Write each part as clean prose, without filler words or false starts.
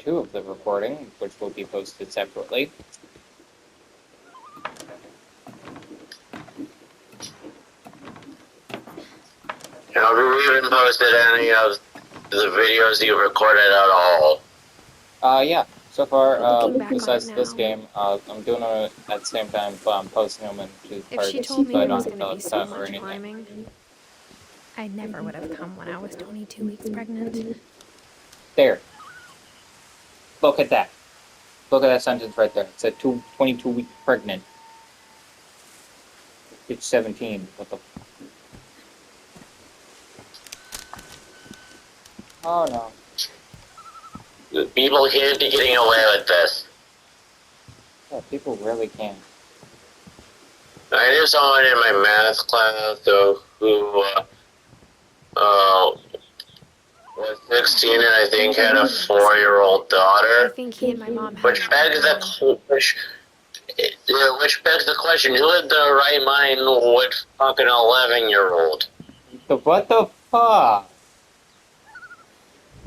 2 of the recording, which will be posted separately. Have you even posted any of the videos you recorded at all? Yeah. So far, besides on it this now. game, I'm doing it at the same time, posting them into If parts, she told me but I there was don't going to have be to so cut or much anything. climbing, I never would have come when I was 22 weeks pregnant. There. Look at that. Look at that sentence right there. It said 22 weeks pregnant. It's 17. What the? Oh no. People can't be getting away with this. Yeah, people really can. I knew someone in my math class who was 16 and I think had a 4-year-old I daughter. think he and my mom had Which it begs in the common. which begs the question: who in their right mind would fuck an 11-year-old? So what the fuck?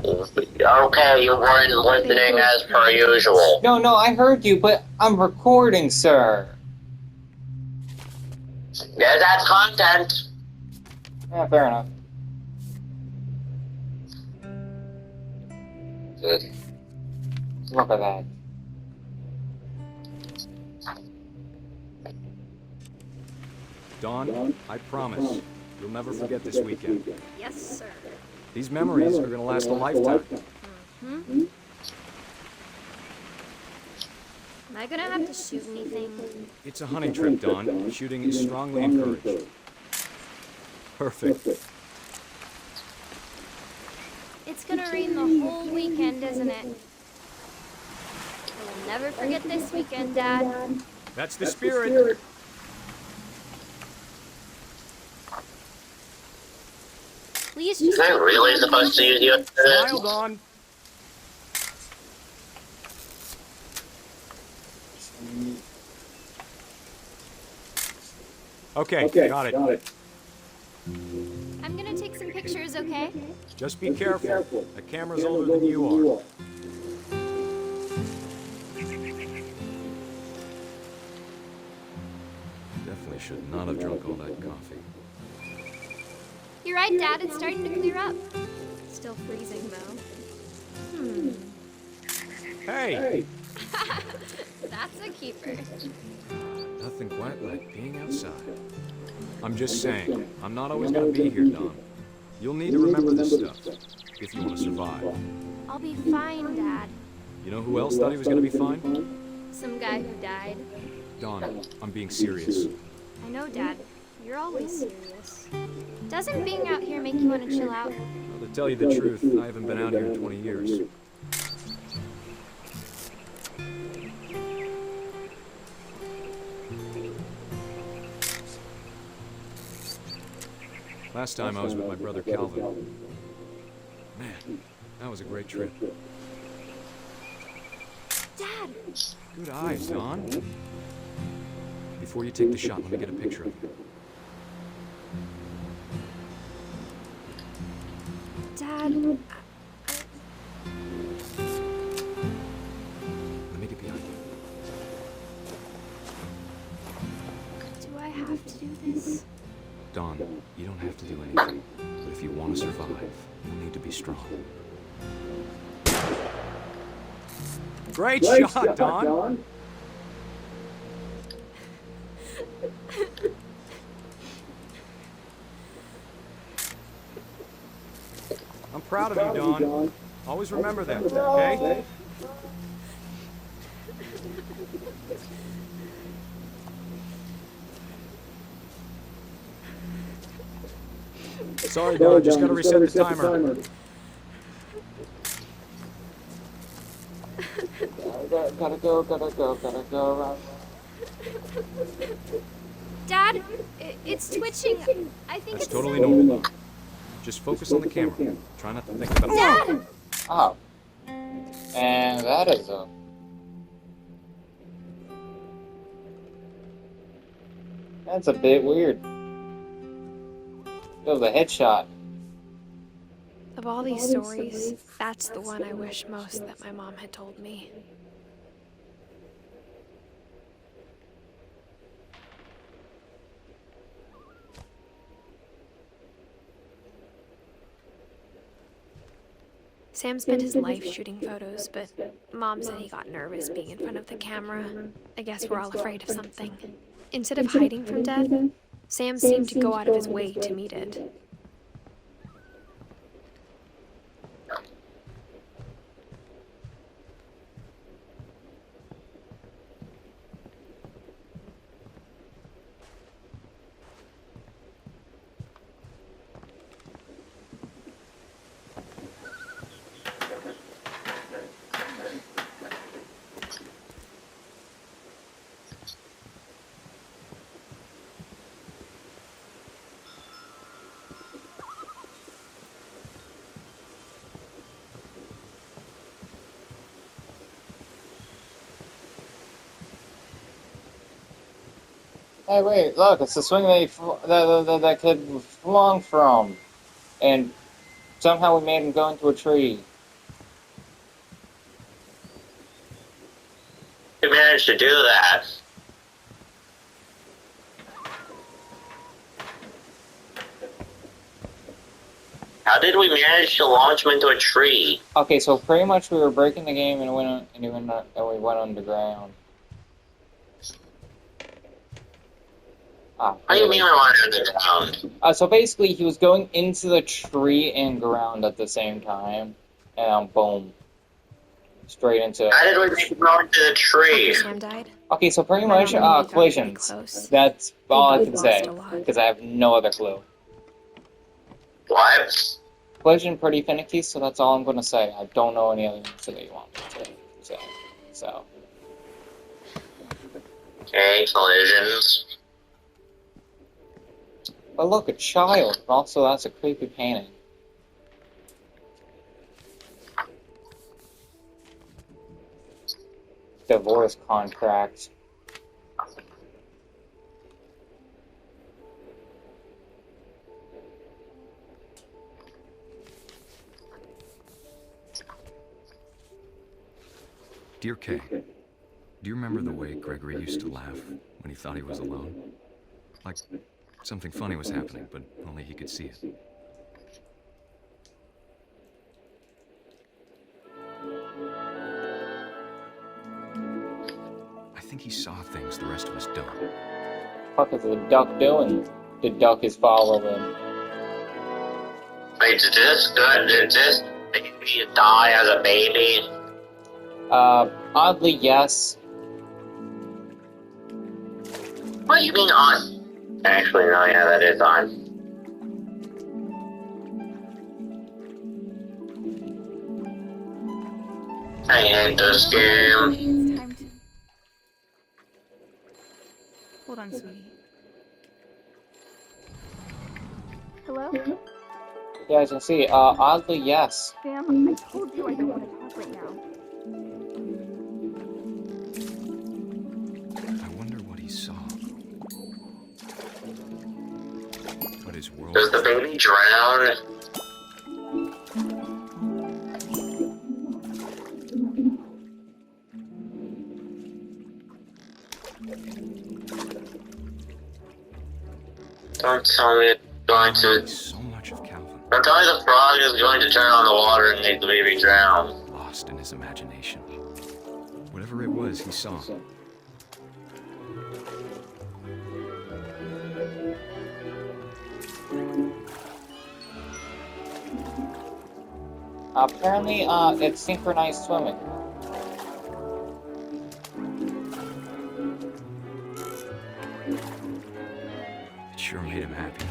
Okay, you weren't listening as per usual. No, I heard you, but I'm recording, sir. Yeah, that's content. Yeah, fair enough. Look at that. Dawn, I promise, you'll never forget this weekend. Yes, sir. These memories are gonna last a lifetime. Hmm? Am I gonna have to shoot anything? It's a hunting trip, Dawn. Shooting is strongly encouraged. Perfect. It's gonna rain the whole weekend, isn't it? I will never forget this weekend, Dad. That's the spirit. Please just Am I really supposed to use you for this? Smile, Dawn. Okay, got it. I'm gonna take some pictures, okay? Just be careful. The camera's older than you are. Definitely should not have drunk all that coffee. You're right, Dad. It's starting to clear up. Still freezing, though. Hey! That's a keeper. Nothing quite like being outside. I'm just saying, I'm not always gonna be here, Dawn. You'll need to remember this stuff, if you want to survive. I'll be fine, Dad. You know who else thought he was gonna be fine? Some guy who died. Dawn, I'm being serious. I know, Dad. You're always serious. Doesn't being out here make you want to chill out? Well, to tell you the truth, I haven't been out here in 20 years. Last time I was with my brother Calvin. Man, that was a great trip. Dad! Good eyes, Dawn. Before you take the shot, let me get a picture of you. Dad, Let me get behind you. do I have to do this? Dawn, you don't have to do anything. But if you want to survive, you'll need to be strong. Great shot, Dawn! I'm proud of you, Dawn. Always remember that, okay? Sorry, Dawn, just gotta reset the timer. Gotta go. Dad, it's twitching. I think That's it's totally normal. Just focus on the camera. Try not to think about it. Dad! Oh. And that is a... That's a bit weird. That was a headshot. Of all these stories, that's the one I wish most that my mom had told me. Sam spent his life shooting photos, but Mom said he got nervous being in front of the camera. I guess we're all afraid of something. Instead of hiding from death, Sam seemed to go out of his way to meet it. Hey, wait, look, it's the swing that kid flung from. And somehow we made him go into a tree. We managed to do that. How did we manage to launch him into a tree? Okay, so pretty much we were breaking the game and we went underground. What do you mean we went underground? So basically, he was going into the tree and ground at the same time, and boom, straight into. How did we make him go into the tree? After Sam died, Okay, so pretty my much mom and Edith got really collisions. close. That's all I both can lost say a lot. because I have no other clue. What? Collision pretty finicky, so that's all I'm gonna say. I don't know any other answer that you want me to say. So. Okay, collisions. But look, a child. Also, that's a creepy painting. Divorce contract. Dear Kay, do you remember the way Gregory used to laugh when he thought he was alone? Like something funny was happening, but only he could see it. I think he saw things the rest of us don't. What is the duck doing? The duck is following. Wait, did this baby die as a baby? Oddly, yes. What do you mean on? Actually, no, yeah, that is on. I hate this game. It's time to... Hold on, sweetie. Hello? Yeah, as you can see, oddly, yes. Sam, I told you I don't want to talk right now. I wonder what he saw. But his world... Does the baby drown? Don't tell me it's going to... So much of Calvin. Don't tell me the frog is going to turn on the water and make the baby drown. Lost in his imagination. Whatever it was, he saw. Apparently, it's synchronized swimming. It sure made him happy.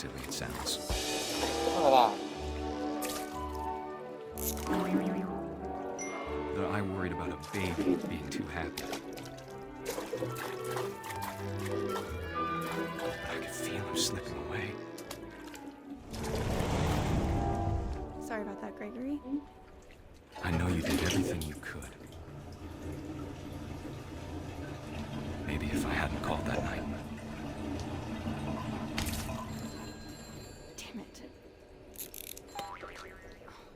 silly it sounds. Look at That I worried about a baby being too happy. But I could feel him slipping away. Sorry about that, Gregory. I know you did everything you could. Maybe if I hadn't called that night. Damn it.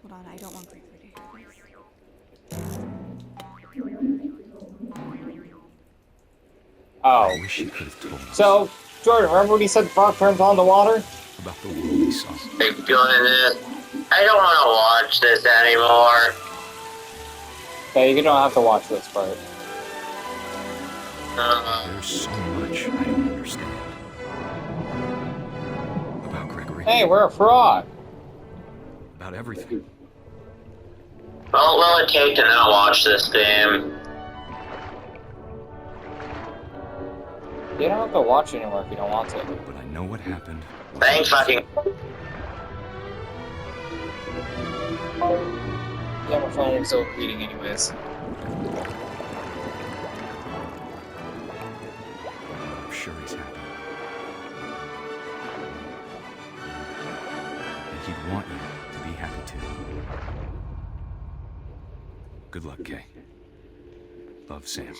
Hold on, I don't want Gregory to hear this. that. Oh. I wish you could have told us So, Jordan, remember when he said the frog turns on the water? about the world we saw. Keep doing this. I don't want to watch this anymore. Okay, you don't have to watch this part. There's so much I don't understand. About Gregory. Hey, we're a frog. About everything. What will it take to not watch this game? You don't have to watch anymore if you don't want to. But I know what happened. Thanks fucking... Yeah, my phone was overheating anyways. I'm sure he's happy. And he'd want you to be happy too. Good luck, Kay. Love, Sam.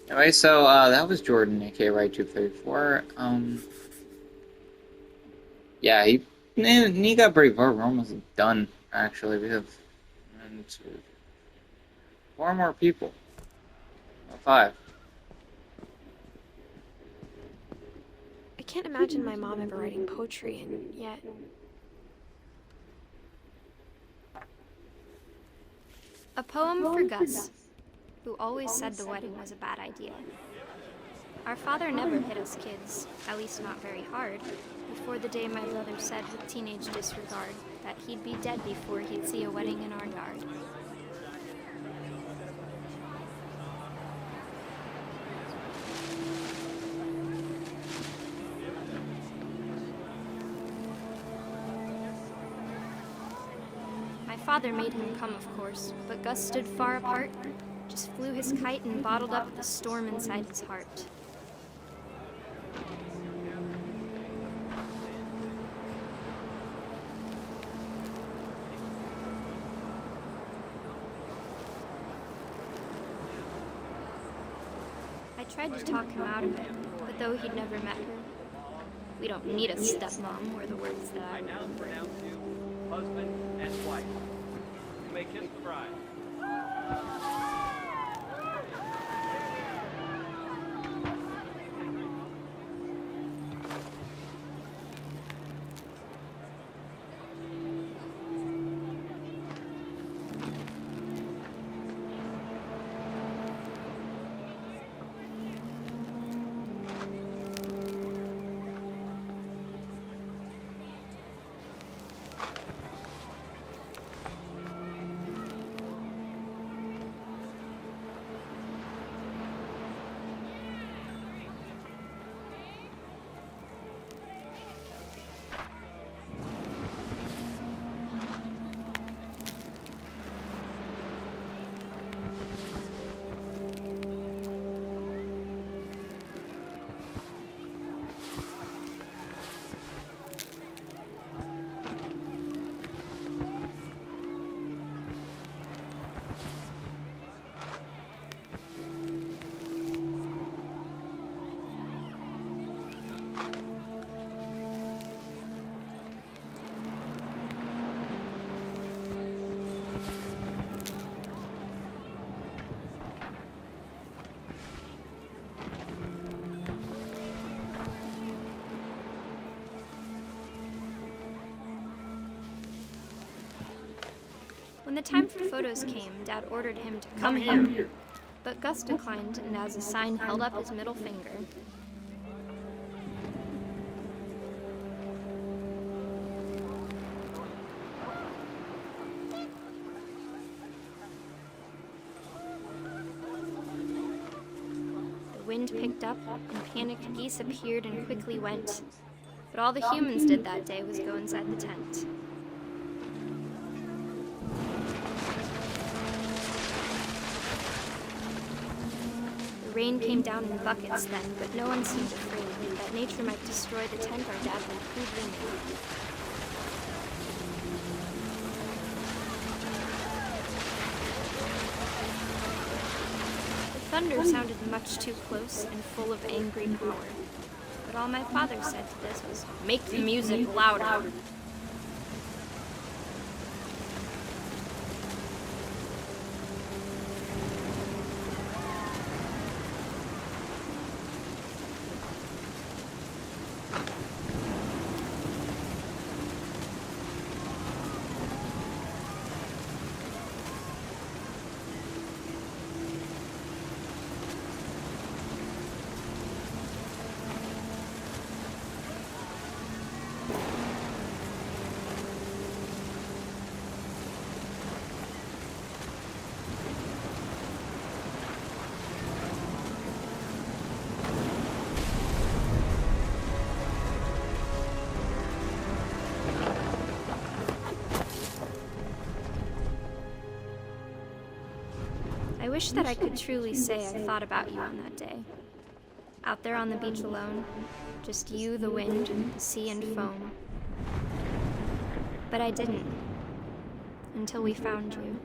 Anyway, so that was Jordan, aka Right234. Yeah, he got pretty far. We're almost done. Actually, we have 1, 2, 4 more people. 5. I can't imagine my mom ever writing poetry, and yet... A poem for Gus, who always said the wedding was a bad idea. Our father never hit us kids, at least not very hard, before the day my brother said with teenage disregard that he'd be dead before he'd see a wedding in our yard. My father made him come, of course, but Gus stood far apart, just flew his kite and bottled up the storm inside his heart. I tried to talk him out of it, but though he'd never met her, we don't need a stepmom, were the words that I now remember. pronounce you husband and wife. You may kiss the bride. When the time for photos came, Dad ordered him to come here. But Gus declined and as a sign held up his middle finger. wind picked up, and panicked geese appeared and quickly went. But all the humans did that day was go inside the tent. The rain came down in buckets then, but no one seemed afraid that nature might destroy the tent our dad had crudely made. The thunder sounded much too close and full of angry power. But all my father said to this was, "Make the music louder." I wish that I could truly say I thought about you on that day. Out there on the beach alone, just you, the wind, the sea, and foam. But I didn't, until we found you.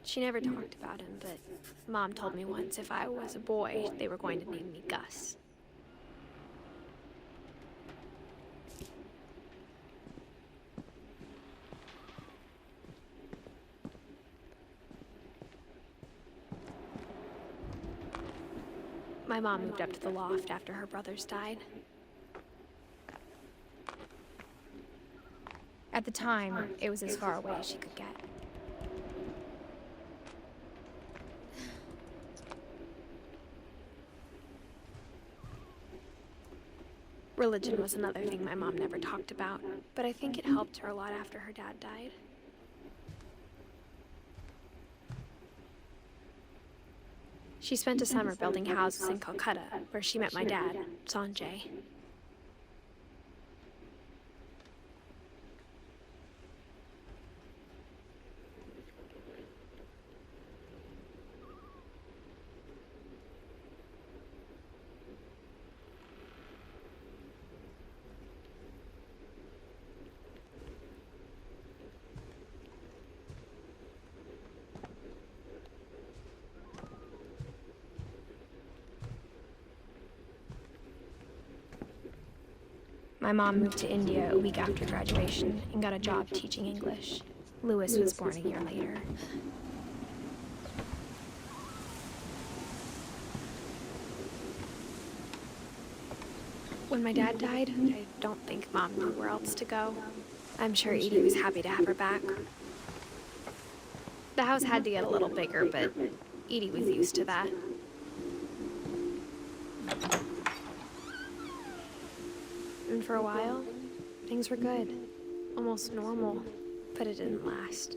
She never talked about him, but Mom told me once if I was a boy, they were going to name me Gus. My mom moved up to the loft after her brothers died. At the time, it was as far away as she could get. Religion was another thing my mom never talked about, but I think it helped her a lot after her dad died. She spent a summer building houses in Calcutta, where she met my dad, Sanjay. My mom moved to India a week after graduation and got a job teaching English. Louis was born a year later. When my dad died, I don't think Mom knew where else to go. I'm sure Edie was happy to have her back. The house had to get a little bigger, but Edie was used to that. And for a while, things were good. Almost normal, but it didn't last.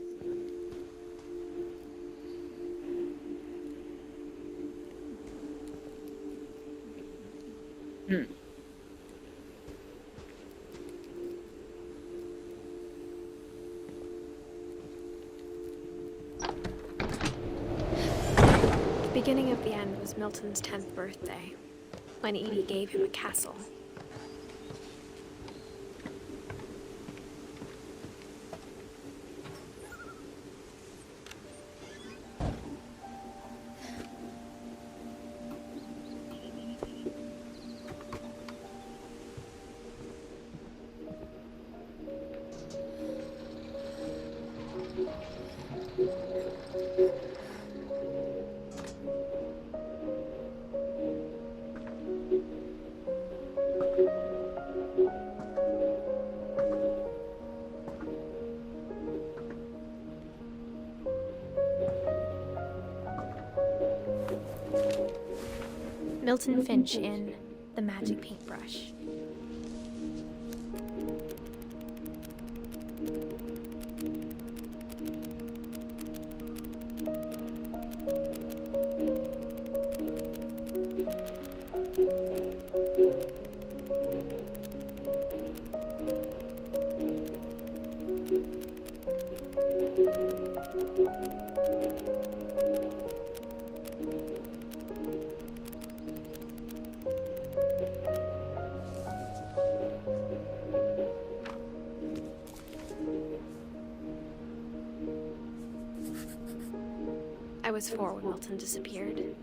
The beginning of the end was Milton's 10th birthday, when Edie gave him a castle. Milton Finch in The Magic Paintbrush. I was 4 when Milton disappeared.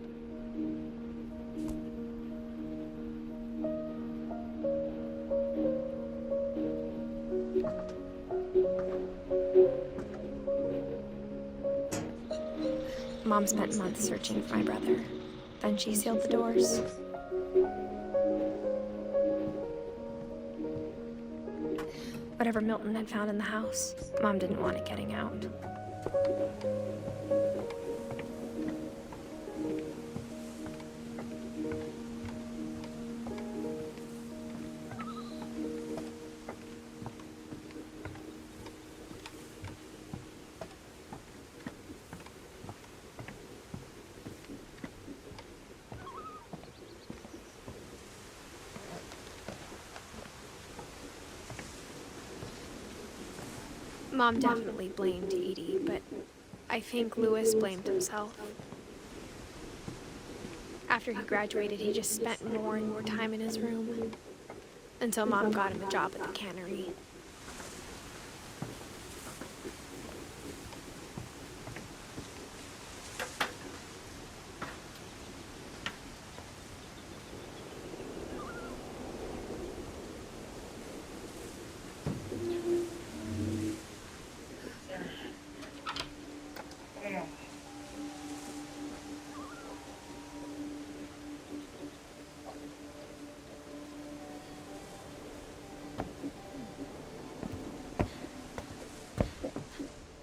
Mom spent months searching for my brother. Then she sealed the doors. Whatever Milton had found in the house, Mom didn't want it getting out. Mom definitely blamed Edie, but I think Lewis blamed himself. After he graduated, he just spent more and more time in his room, until Mom got him a job at the cannery.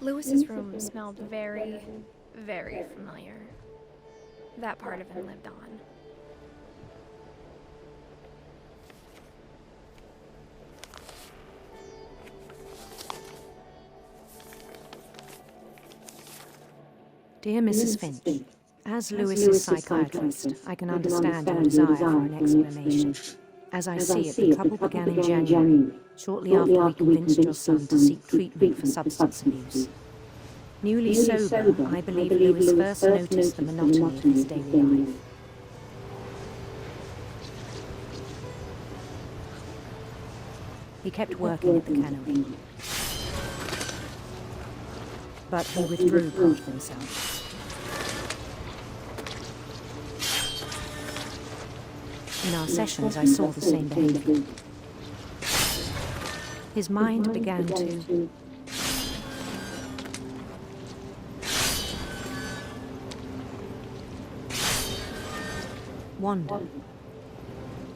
Lewis's room smelled very, very familiar. That part of him lived on. Dear Mrs. Finch, as Lewis's psychiatrist, I can understand your desire for an explanation. As I see it, the trouble began in January, shortly after we convinced your son to seek treatment for substance abuse. Newly sober, I believe Lewis first noticed the monotony of his daily life. He kept working at the cannery, but he withdrew part of himself. In our sessions, I saw the same behavior. His mind began to wander.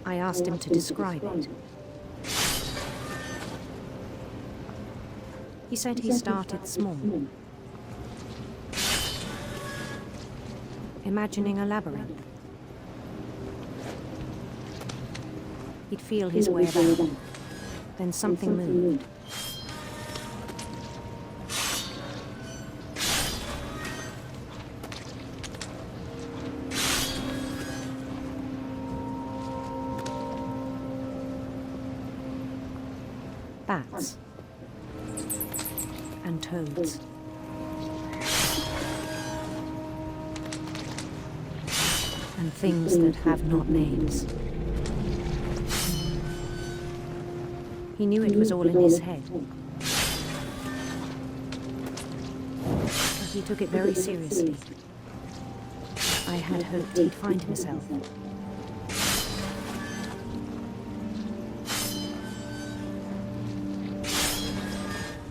I asked him to describe it. He said he started small, imagining a labyrinth. He'd feel his way about. Then something moved. Bats and toads. And things that have not names. He knew it was all in his head. But he took it very seriously. I had hoped he'd find himself.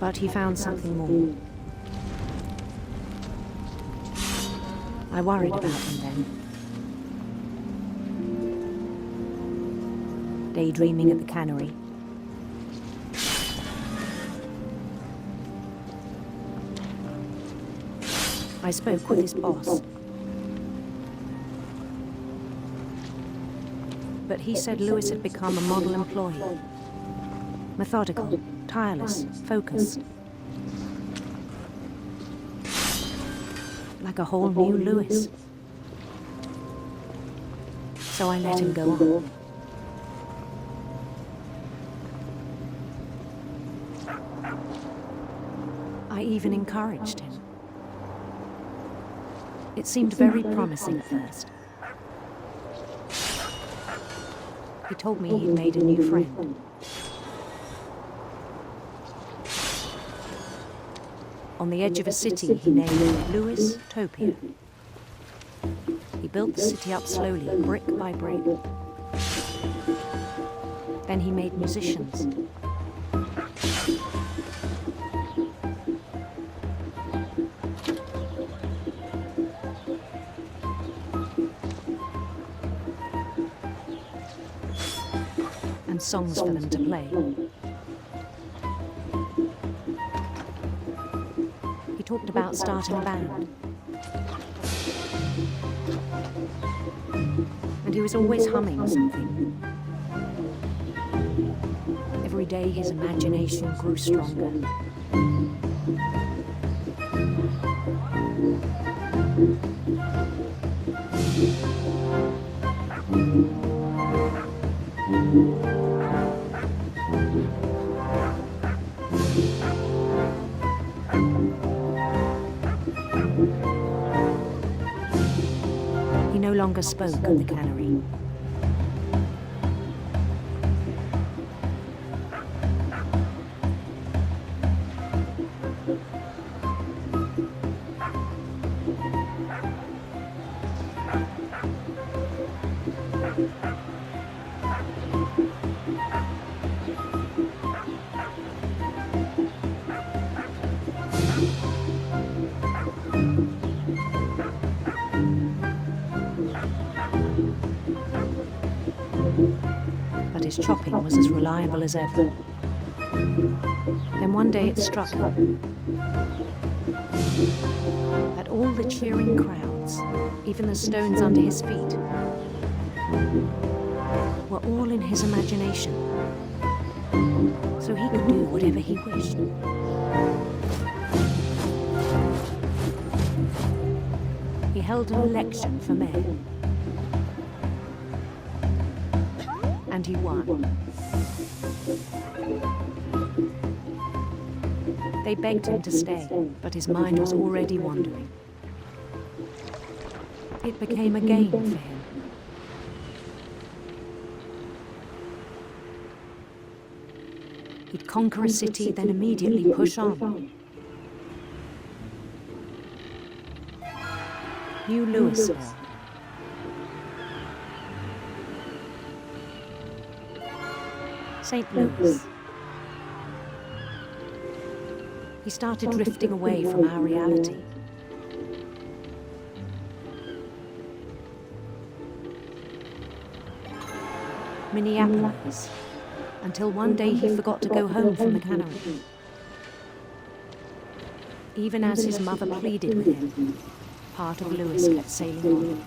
But he found something more. I worried about him then. Daydreaming at the cannery. I spoke with his boss. But he said Lewis had become a model employee. Methodical, tireless, focused. Like a whole new Lewis. So I let him go on. I even encouraged him. It seemed very promising at first. He told me he'd made a new friend. On the edge of a city he named Louis Topia. He built the city up slowly, brick by brick. Then he made musicians. And songs for them to play. He talked about starting a band. And he was always humming something. Every day his imagination grew stronger. He no longer spoke of the cannery. But his chopping was as reliable as ever. Then one day it struck him that all the cheering crowds, even the stones under his feet, were all in his imagination, so he could do whatever he wished. He held an election for mayor. And he won. They begged him to stay, but his mind was already wandering. It became a game for him. He'd conquer a city, then immediately push on. New Louisville. St. Louis. He started drifting away from our reality. Minneapolis, until one day he forgot to go home from the cannery. Even as his mother pleaded with him, part of Louis kept sailing on.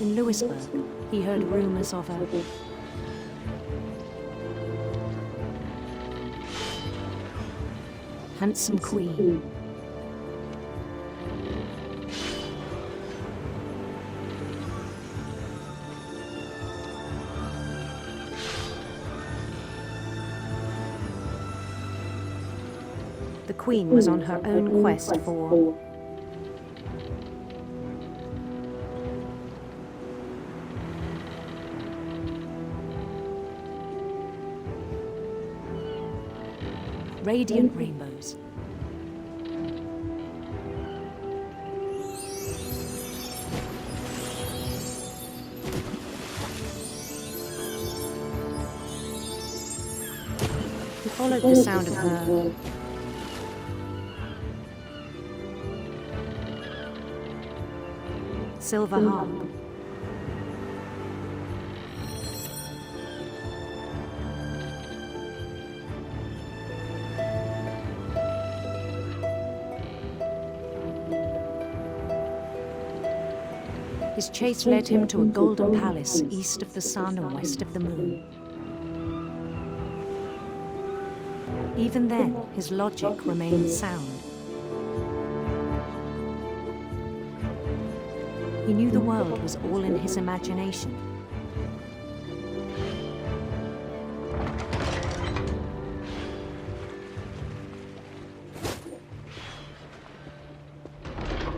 In Louisburg, he heard rumors of a handsome queen. The queen was on her own quest for radiant rainbows. He followed the sound of her silver harp. His chase led him to a golden palace east of the sun and west of the moon. Even then, his logic remained sound. He knew the world was all in his imagination.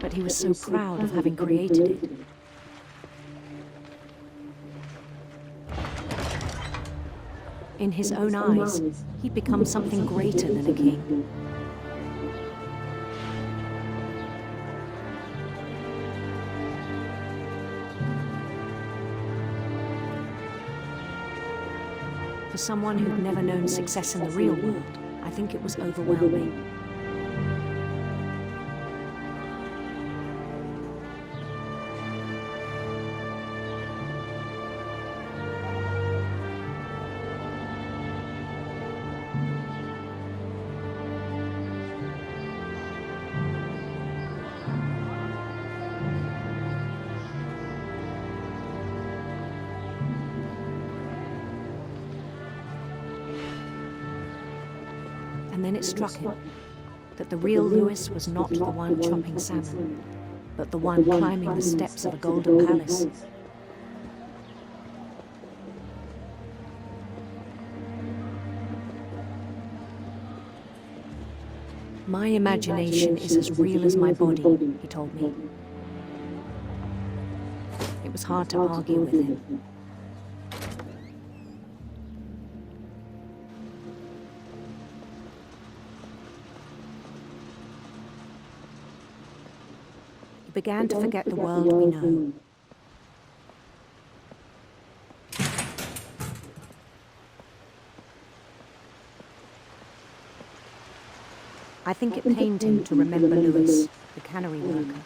But he was so proud of having created it. In his own eyes, he'd become something greater than a king. For someone who'd never known success in the real world, I think it was overwhelming. And then it struck him that the real Lewis was not the one chopping salmon, but the one climbing the steps of a golden palace. My imagination is as real as my body, he told me. It was hard to argue with him. He began to forget the world we know. I think it pained him to remember Lewis, the cannery worker.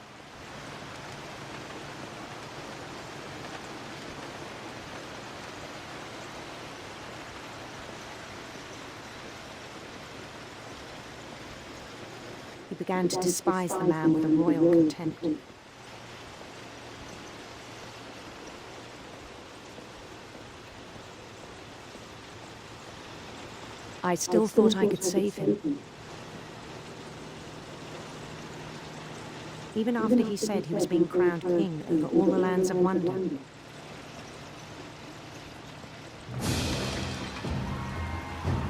He began to despise the man with a royal contempt. I still thought I could save him. Even after he said he was being crowned king over all the lands of wonder.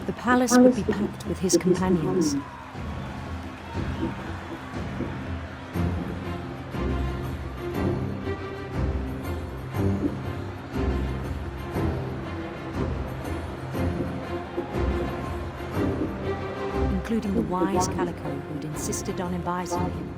The palace would be packed with his companions. Including the wise Calico who'd insisted on advising him.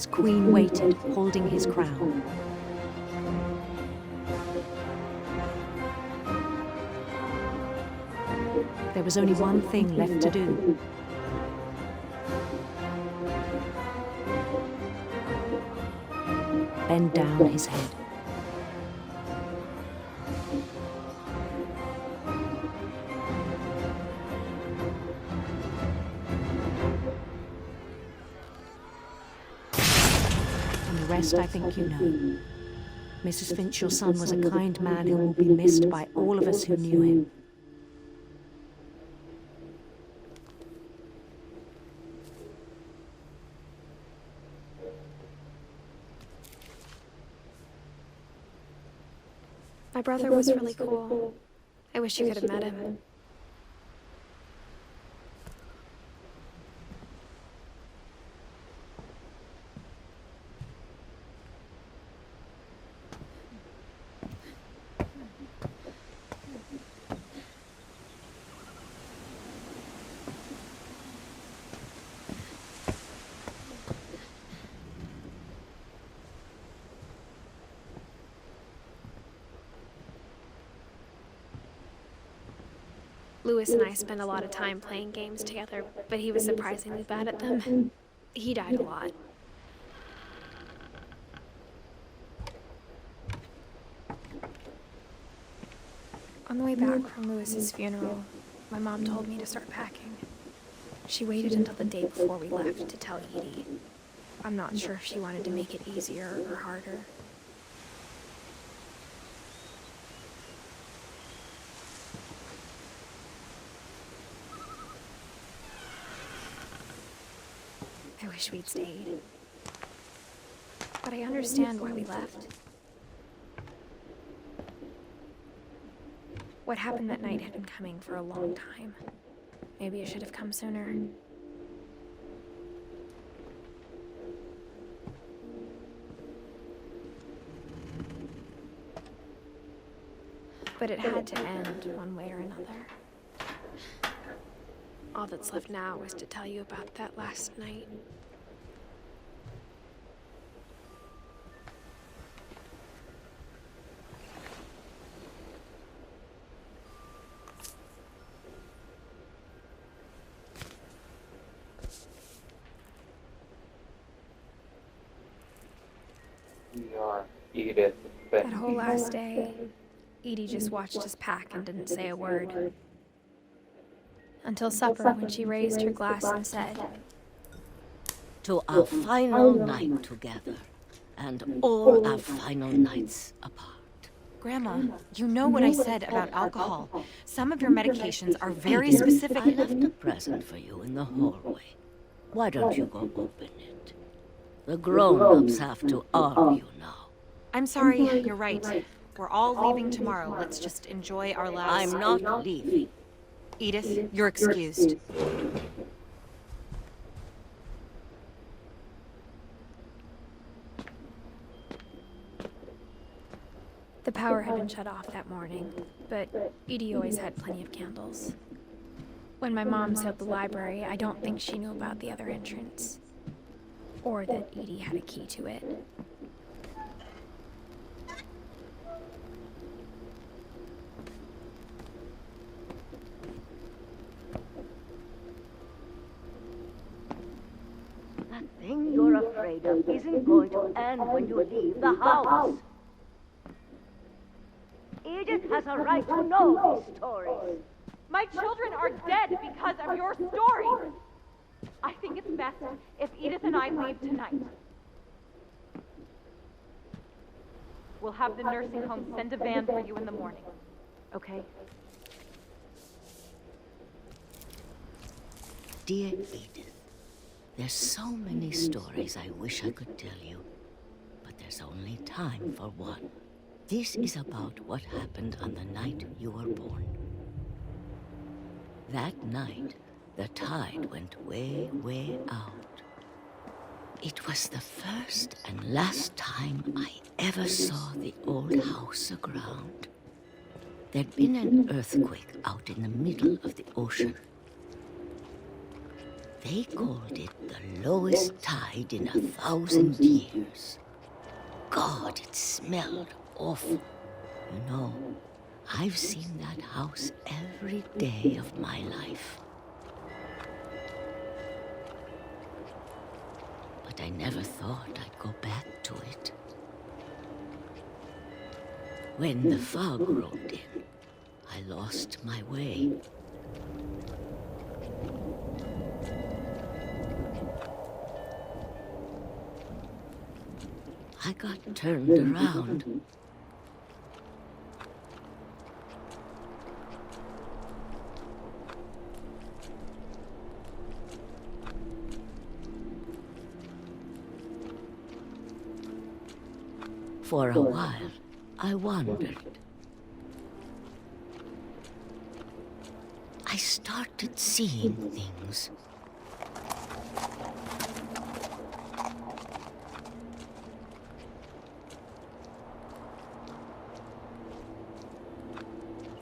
His queen waited, holding his crown. There was only one thing left to do. Bend down his head. And the rest I think you know. Mrs. Finch, your son was a kind man who will be missed by all of us who knew him. My brother was really cool. I wish you could have met him. Lewis and I spent a lot of time playing games together, but he was surprisingly bad at them. He died a lot. On the way back from Lewis's funeral, my mom told me to start packing. She waited until the day before we left to tell Edie. I'm not sure if she wanted to make it easier or harder. I wish we'd stayed. But I understand why we left. What happened that night had been coming for a long time. Maybe it should have come sooner. But it had to end one way or another. All that's left now is to tell you about that last night. We are Edith Finch. That whole last day, Edie just watched us pack and didn't say a word. Until supper, when she raised her glass and said, "To our final night together, and all our final nights apart." Grandma, you know what I said about alcohol. Some of your medications are very specific. I left a present for you in the hallway. Why don't you go open it? The grown-ups have to argue now. I'm sorry, you're right. We're all leaving tomorrow. Let's just enjoy our last... I'm not leaving. Edith, you're excused. the power had been shut off that morning, but Edie always had plenty of candles. When my mom sealed the library, I don't think she knew about the other entrance. Or that Edie had a key to it. That thing you're afraid of isn't going to end when you leave the house. Edith has a right to know these stories. My children are dead because of your story. I think it's best if Edith and I leave tonight. We'll have the nursing home send a van for you in the morning. Okay? Dear Edith, there's so many stories I wish I could tell you, but there's only time for one. This is about what happened on the night you were born. That night, the tide went way, way out. It was the first and last time I ever saw the old house aground. There'd been an earthquake out in the middle of the ocean. They called it the lowest tide in 1,000 years. God, it smelled awful. You know, I've seen that house every day of my life. But I never thought I'd go back to it. When the fog rolled in, I lost my way. I got turned around. For a while, I wandered. I started seeing things.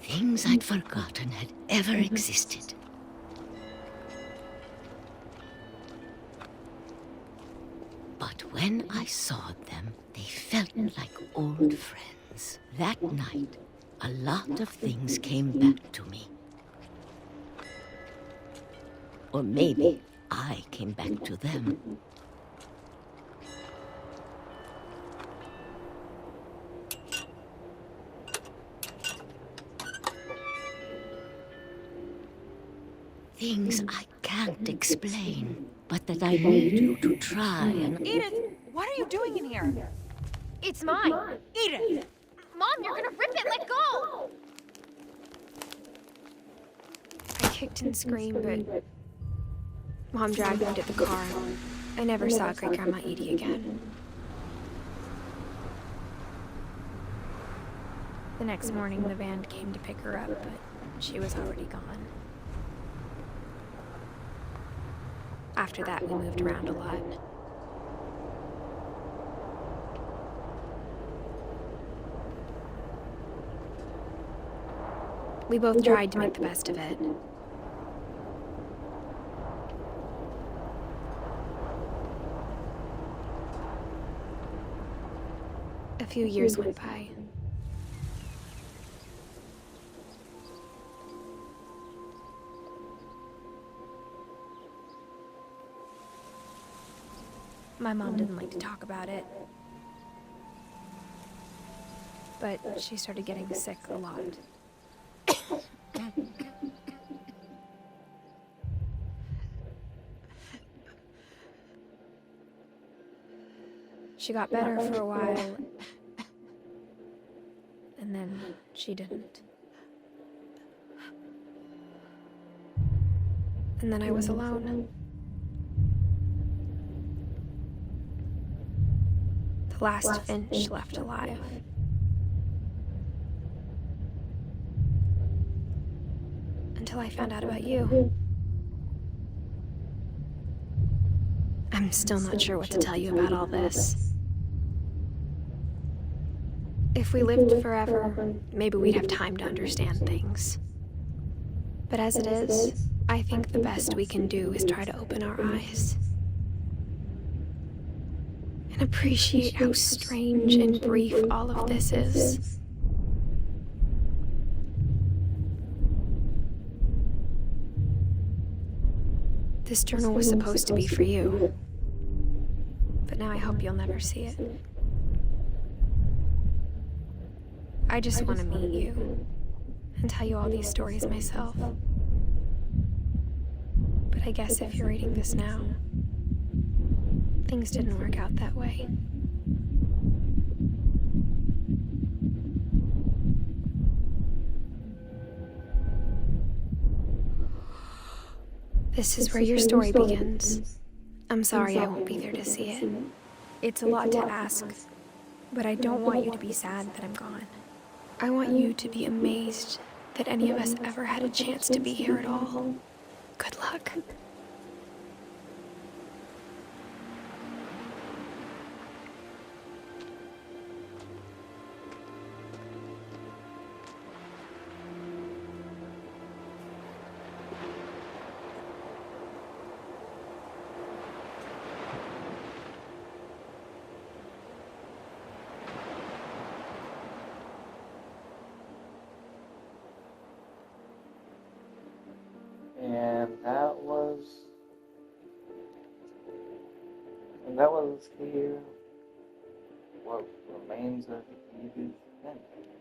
Things I'd forgotten had ever existed. But when I saw them, they felt like old friends. That night, a lot of things came back to me. Or maybe I came back to them. Things I can't explain, but that I need you to try and... Edith, what are you doing in here? It's mine. Edith! Mom, you're gonna rip it. Let go. I kicked and screamed, but Mom dragged me to the car. I never saw Great Grandma Edie again. The next morning, the van came to pick her up, but she was already gone. After that, we moved around a lot. We both tried to make the best of it. A few years went by. My mom didn't like to talk about it, but she started getting sick a lot. She got better for a while, and then she didn't. And then I was alone. The last Finch left alive. Until I found out about you. I'm still not sure what to tell you about all this. If we lived forever, maybe we'd have time to understand things. But as it is, I think the best we can do is try to open our eyes. And appreciate how strange and brief all of this is. This journal was supposed to be for you. But now I hope you'll never see it. I just want to meet you and tell you all these stories myself. But I guess if you're reading this now, things didn't work out that way. This is where your story begins. I'm sorry I won't be there to see it. It's a lot to ask, but I don't want you to be sad that I'm gone. I want you to be amazed that any of us ever had a chance to be here at all. Good luck. that was the what remains of Edith Finch.